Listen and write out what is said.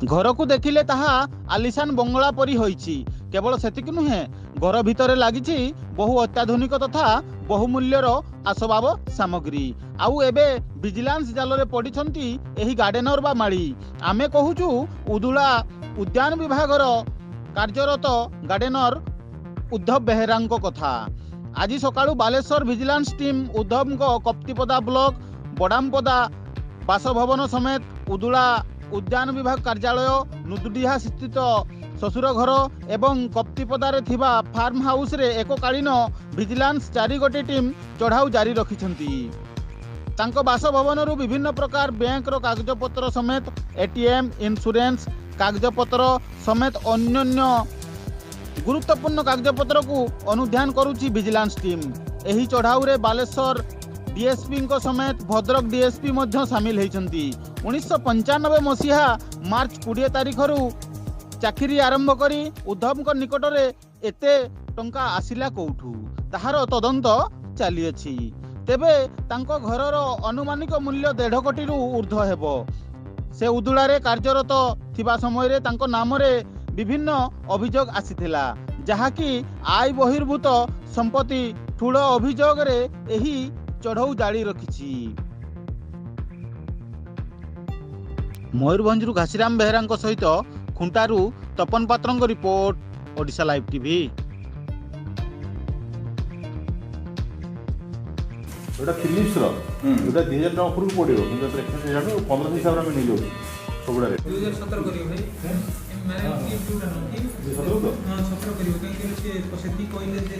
घर को देखिले ताहा आलिशान बंगला परी होईची। केवल सेतिक नुहे, घर भितर लागिची बहु अत्याधुनिक तथा बहुमूल्यर आसबाब सामग्री। आउ एबे विजिलेंस जाल रे पड़िछंती एही गार्डनर बा माली। आमे कहूचु उदुला उद्यान विभागर कार्यरत गार्डनर उद्धव बेहेरांको कथा। आज सकाळू Baleswar vigilance team Uddhab Kaptipada block Badampada बासभवन समेत उदुला उद्यान विभाग कार्यालय नुदुडिहा स्थित शशुर घर एवं कप्तिपदारे थिबा फार्म हाउस रे एककालीन विजिलेंस 4 गोटी टीम चढ़ाऊ जारी रखिछंती। तांको बासभवन रु विभिन्न प्रकार बैंक रो कागजपत्र समेत एटीएम इंश्योरेंस कागजपत्र समेत अन्य गुरुत्वपूर्ण कागजपत्र को अनुध्यान करुची विजिलेंस टीम। एही चढ़ाऊ रे बालेश्वर डीएसपी को समेत भद्रक डीएसपी मध्य सामिल होइछंती। 1995 मसीहा मार्च 20 तारिख रु चाकरी आरंभ करी उद्धव निकट रे एते टंका आसिला कोठू ताहार तदंत चली अछि। तेबे तांको घरर अनुमानिक मूल्य 1.5 कोटी रु ऊर्ध्व हेबो। से उदुला रे कार्यरत थिबा समय रे तांको नाम रे विभिन्न अभियोग आसीथिला, जहाकी आय बहिर्भूत संपत्ति ठूल अभियोग रे एही चढ़ऊ जारी रखिछि। मयूरभंज घासीराम बेहेरा सहित खुंटारू तपन पात्र रिपोर्ट ओडिशा लाइव टीवी। एटा फिलिप्स रो एटा 2000 टका ऊपर को पड़ियो किंतु एक्सचेंज रेट 15 हिसाब रे मिल जाउ सबुडा रे 2017 करियो भाई मैंने की टूटा न की 17 तो हां 17 करियो कहीं के से पसेती कोइले दे